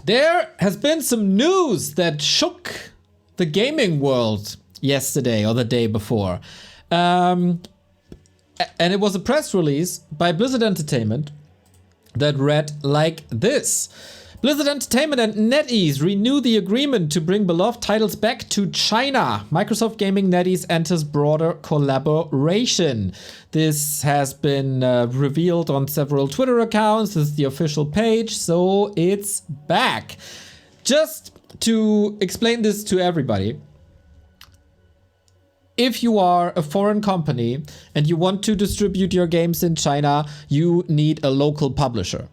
There has been some news that shook the gaming world yesterday or the day before. And it was a press release by Blizzard Entertainment that read like this. Blizzard Entertainment and NetEase renew the agreement to bring beloved titles back to China. Microsoft Gaming NetEase enters broader collaboration. This has been revealed on several Twitter accounts. This is the official page, so it's back. Just to explain this to everybody, if you are a foreign company and you want to distribute your games in China, you need a local publisher.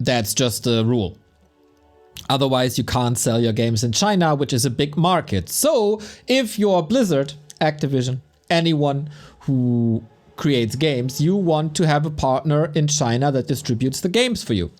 That's just the rule. Otherwise, you can't sell your games in China, which is a big market. So if you're Blizzard, Activision, anyone who creates games, you want to have a partner in China that distributes the games for you.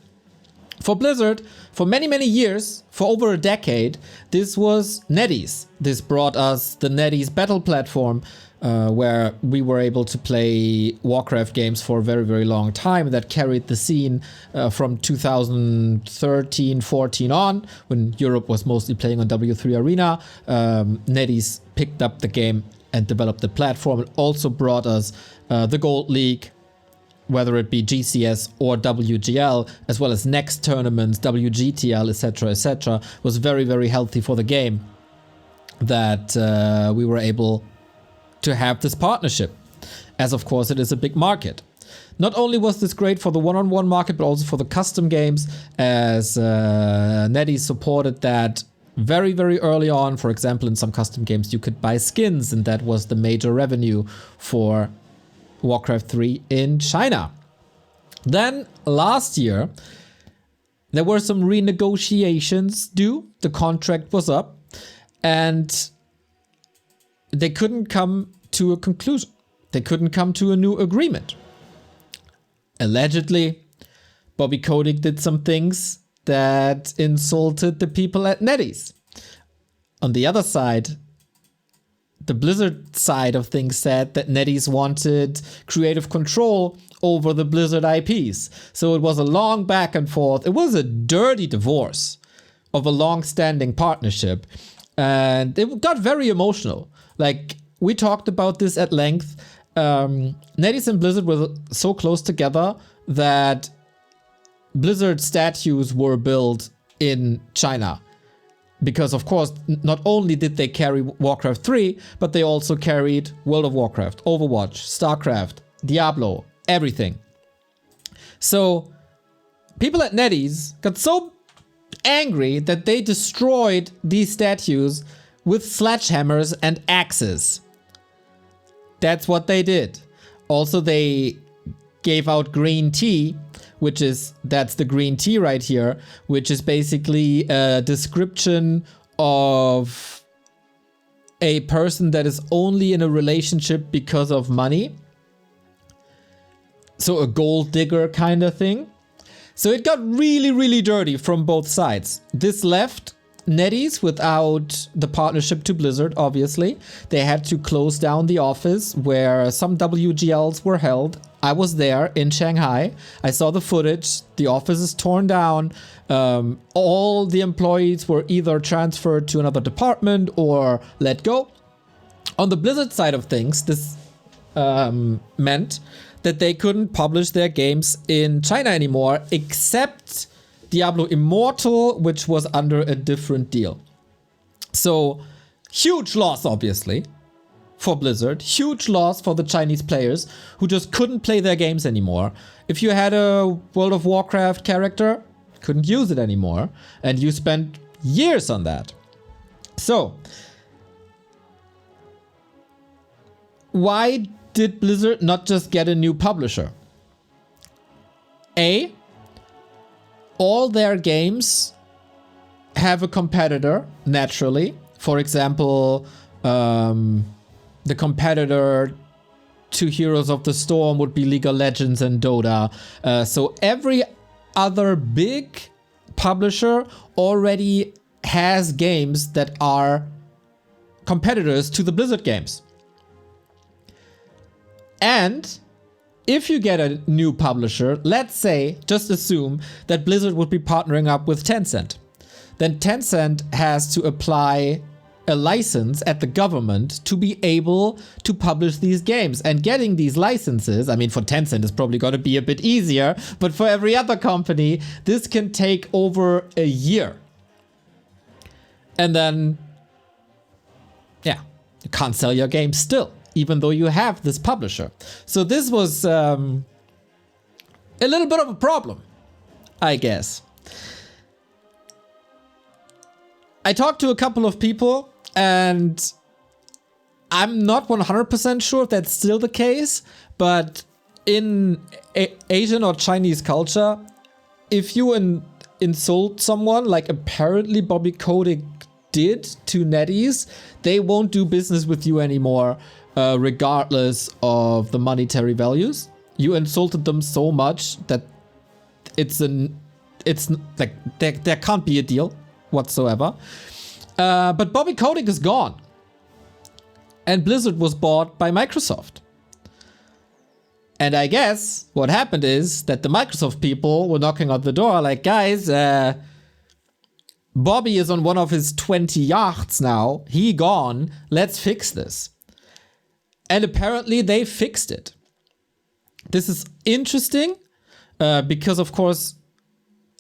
For Blizzard, for many, many years, for over a decade, this was NetEase. This brought us the NetEase battle platform, where we were able to play Warcraft games for a very, very long time. That carried the scene from 2013-14 on, when Europe was mostly playing on W3 Arena. NetEase picked up the game and developed the platform. It also brought us the Gold League, whether it be GCS or WGL, as well as next tournaments, WGTL, etc., etc. Was very, very healthy for the game that we were able to have this partnership, as of course it is a big market. Not only was this great for the one-on-one market, but also for the custom games, as NetEase supported that very, very early on. For example, in some custom games you could buy skins, and that was the major revenue for Warcraft 3 in China. Then last year, there were some renegotiations due. The contract was up, and they couldn't come to a conclusion. They couldn't come to a new agreement. Allegedly, Bobby Kotick did some things that insulted the people at NetEase. On the other side, the Blizzard side of things said that NetEase wanted creative control over the Blizzard IPs. So it was a long back and forth. It was a dirty divorce of a long-standing partnership. And it got very emotional. Like, we talked about this at length. NetEase and Blizzard were so close together that Blizzard statues were built in China. Because, of course, not only did they carry Warcraft 3, but they also carried World of Warcraft, Overwatch, StarCraft, Diablo, everything. So, people at NetEase got so angry that they destroyed these statues with sledgehammers and axes. That's what they did. Also, they gave out green tea, that's the green tea right here, which is basically a description of a person that is only in a relationship because of money. So a gold digger kind of thing. So it got really, really dirty from both sides. This left NetEase without the partnership to Blizzard, obviously. They had to close down the office where some WGLs were held. I was there in Shanghai. I saw the footage. The office is torn down. All the employees were either transferred to another department or let go. On the Blizzard side of things, this meant that they couldn't publish their games in China anymore, except Diablo Immortal, which was under a different deal. So, huge loss, obviously, for Blizzard. Huge loss for the Chinese players who just couldn't play their games anymore. If you had a World of Warcraft character, couldn't use it anymore. And you spent years on that. So, why did Blizzard not just get a new publisher? All their games have a competitor, naturally. For example, the competitor to Heroes of the Storm would be League of Legends and Dota. So every other big publisher already has games that are competitors to the Blizzard games. And if you get a new publisher, let's say, just assume that Blizzard would be partnering up with Tencent. Then Tencent has to apply a license at the government to be able to publish these games. And getting these licenses, I mean, for Tencent is probably going to be a bit easier, but for every other company, this can take over a year. And then, yeah, you can't sell your game still, even though you have this publisher. So this was a little bit of a problem, I guess. I talked to a couple of people, and I'm not 100% sure if that's still the case, but in Asian or Chinese culture, if you insult someone, like apparently Bobby Kotick did to NetEase, they won't do business with you anymore, regardless of the monetary values. You insulted them so much that it's like there can't be a deal whatsoever. But Bobby Kotick is gone, and Blizzard was bought by Microsoft. And I guess what happened is that the Microsoft people were knocking on the door like, guys, Bobby is on one of his 20 yachts now. He gone. Let's fix this. And apparently they fixed it. This is interesting because, of course,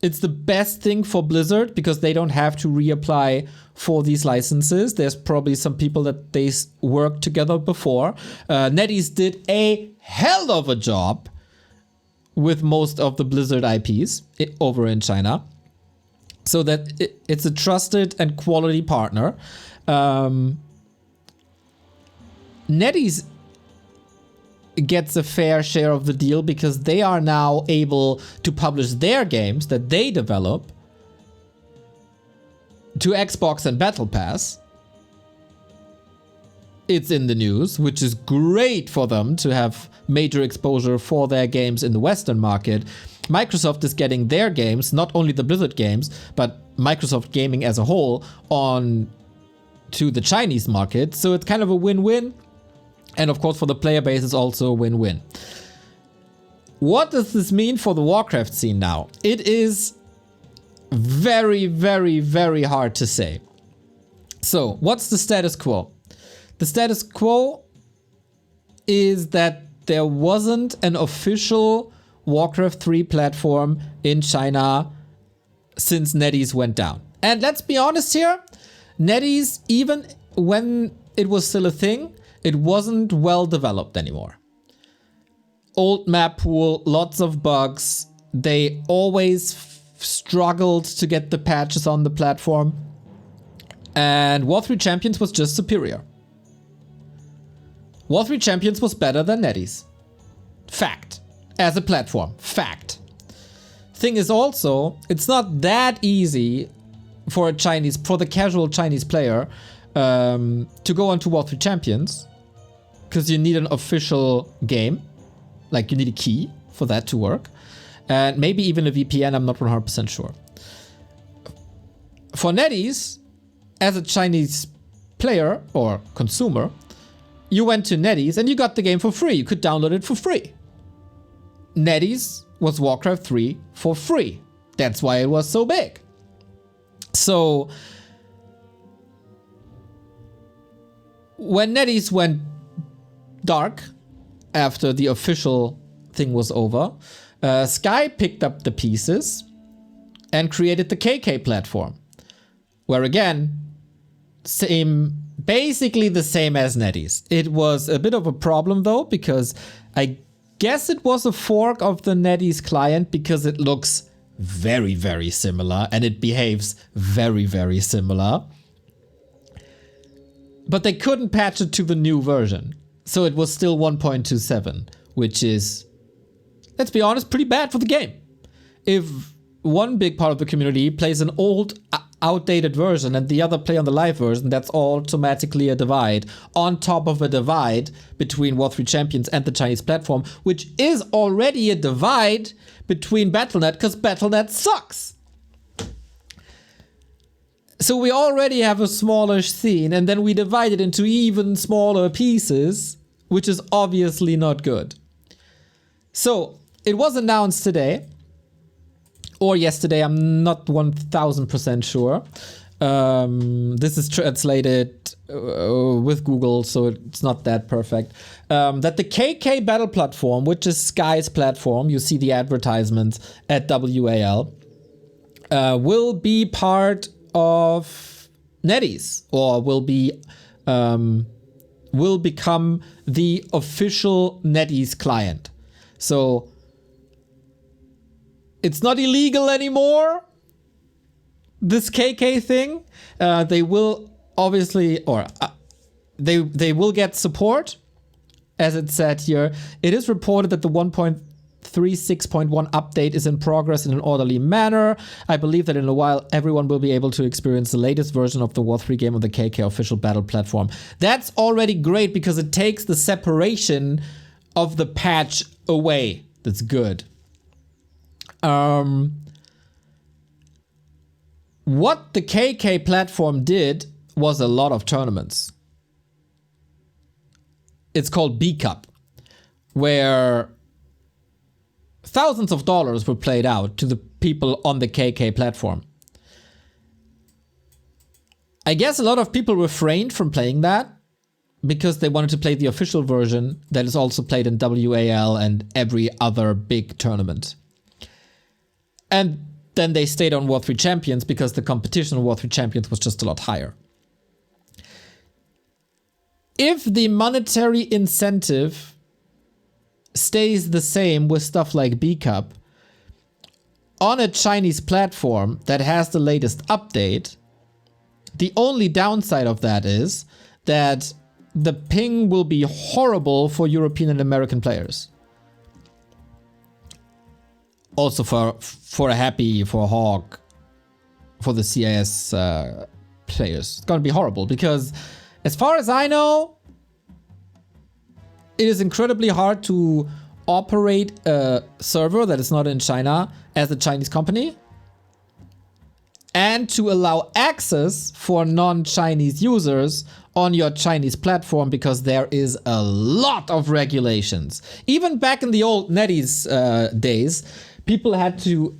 it's the best thing for Blizzard because they don't have to reapply for these licenses. There's probably some people that they worked together before. NetEase did a hell of a job with most of the Blizzard IPs over in China. So that it's a trusted and quality partner. NetEase gets a fair share of the deal because they are now able to publish their games that they develop to Xbox and Battle Pass. It's in the news, which is great for them to have major exposure for their games in the Western market. Microsoft is getting their games, not only the Blizzard games, but Microsoft gaming as a whole, on to the Chinese market. So it's kind of a win-win. And of course, for the player base, it's also a win-win. What does this mean for the Warcraft scene now? It is very, very, very hard to say. So what's the status quo? The status quo is that there wasn't an official Warcraft 3 platform in China since NetEase went down. And let's be honest here, NetEase, even when it was still a thing, it wasn't well developed anymore. Old map pool, lots of bugs. They always struggled to get the patches on the platform. And War3Champions was just superior. War3Champions was better than NetEase. Fact. As a platform. Fact. Thing is also, it's not that easy for the casual Chinese player to go onto War3Champions, because you need an official game. Like, you need a key for that to work. And maybe even a VPN, I'm not 100% sure. For NetEase, as a Chinese player or consumer, you went to NetEase and you got the game for free. You could download it for free. NetEase was Warcraft 3 for free. That's why it was so big. So when NetEase went dark after the official thing was over, Sky picked up the pieces and created the KK platform, where again, basically the same as NetEase. It was a bit of a problem though, because I guess it was a fork of the NetEase client because it looks very, very similar and it behaves very, very similar. But they couldn't patch it to the new version. So it was still 1.27, which is, let's be honest, pretty bad for the game. If one big part of the community plays an old, outdated version and the other play on the live version, that's automatically a divide on top of a divide between War3Champions and the Chinese platform, which is already a divide between Battle.net because Battle.net sucks. So we already have a smallish scene, and then we divide it into even smaller pieces, which is obviously not good. So it was announced today or yesterday. I'm not 1000% sure. This is translated with Google, so it's not that perfect. That the KK Battle Platform, which is Sky's platform, you see the advertisements at WAL, will be part of NETEASE, or will become the official NETEASE client. So it's not illegal anymore, this KK thing. They will obviously, or they will get support, as it said here. It is reported that the 1.36.1 update is in progress in an orderly manner. I believe that in a while everyone will be able to experience the latest version of the War 3 game on the KK official battle platform. That's already great because it takes the separation of the patch away. That's good. What the KK platform did was a lot of tournaments. It's called B Cup, where thousands of dollars were played out to the people on the KK platform. I guess a lot of people refrained from playing that because they wanted to play the official version that is also played in WAL and every other big tournament. And then they stayed on W3Champions because the competition on W3Champions was just a lot higher. If the monetary incentive stays the same with stuff like B Cup on a Chinese platform that has the latest update, the only downside of that is that the ping will be horrible for European and American players. Also for a Happy, for Hawk, for the CIS players. It's gonna be horrible because, as far as I know, it is incredibly hard to operate a server that is not in China as a Chinese company, and to allow access for non-Chinese users on your Chinese platform, because there is a lot of regulations. Even back in the old NETEASE days, people had to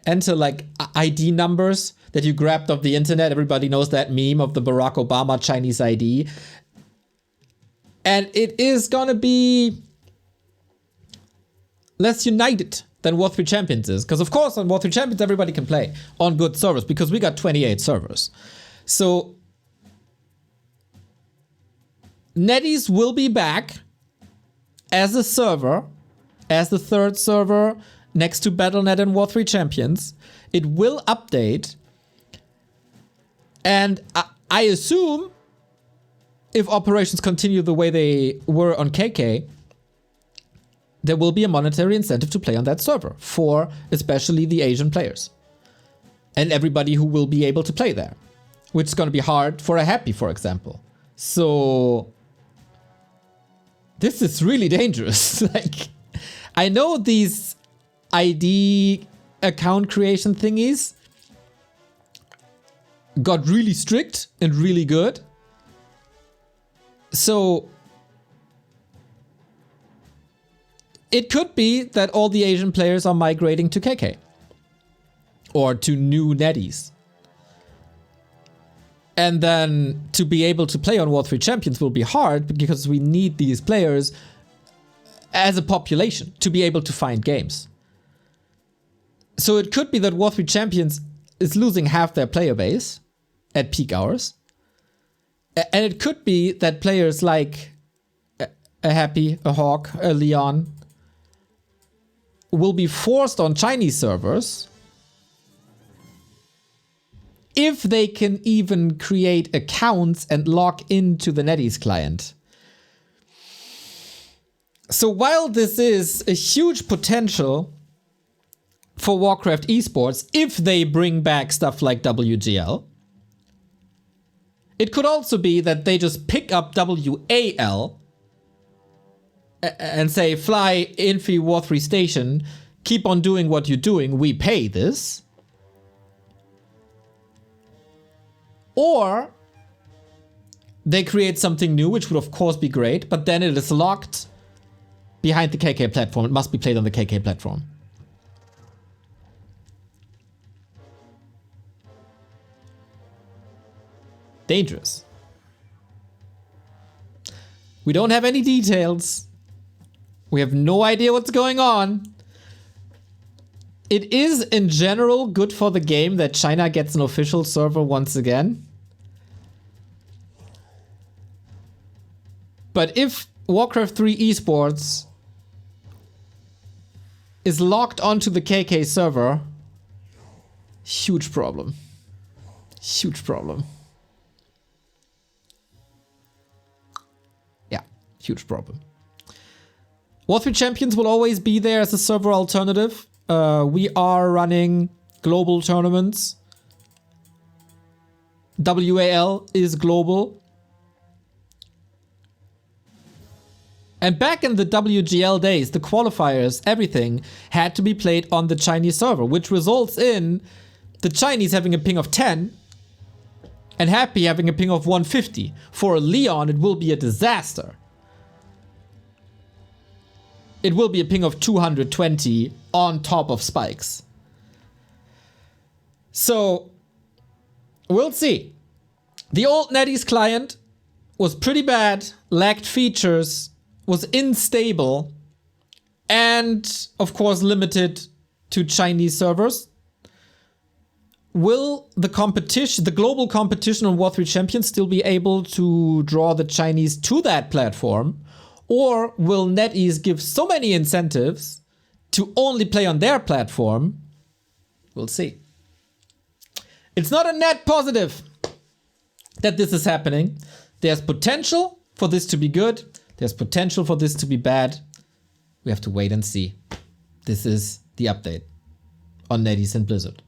enter like ID numbers that you grabbed off the internet. Everybody knows that meme of the Barack Obama Chinese ID. And it is gonna be less united than W3Champions is. Because of course on W3Champions everybody can play on good servers because we got 28 servers. So NETEASE will be back as a server, as the third server next to Battle.net and W3Champions. It will update. And I assume if operations continue the way they were on KK, there will be a monetary incentive to play on that server for especially the Asian players and everybody who will be able to play there, which is going to be hard for a Happy, for example. So this is really dangerous. Like, I know these ID account creation thingies got really strict and really good. So it could be that all the Asian players are migrating to KK or to new NETEASE. And then to be able to play on W3Champions will be hard because we need these players as a population to be able to find games. So it could be that W3Champions is losing half their player base at peak hours. And it could be that players like a Happy, a Hawk, a Leon will be forced on Chinese servers if they can even create accounts and log into the NETEASE client. So while this is a huge potential for Warcraft Esports, if they bring back stuff like WGL, it could also be that they just pick up WAL and say, fly Infi War 3 station, keep on doing what you're doing, we pay this. Or they create something new, which would of course be great, but then it is locked behind the KK platform. It must be played on the KK platform. Dangerous. We don't have any details. We have no idea what's going on. It is in general good for the game that China gets an official server once again. But if Warcraft 3 Esports is locked onto the KK server, huge problem. Huge problem. Yeah, huge problem. War3Champions will always be there as a server alternative. We are running global tournaments. WAL is global. And back in the WGL days, the qualifiers, everything had to be played on the Chinese server, which results in the Chinese having a ping of 10 and Happy having a ping of 150. For a Leon, it will be a disaster. It will be a ping of 220 on top of spikes. So, we'll see. The old NETEASE client was pretty bad, lacked features, was unstable, and of course limited to Chinese servers. Will the competition, the global competition on War3Champions still be able to draw the Chinese to that platform? Or will NETEASE give so many incentives to only play on their platform? We'll see. It's not a net positive that this is happening. There's potential for this to be good. There's potential for this to be bad. We have to wait and see. This is the update on NETEASE and Blizzard.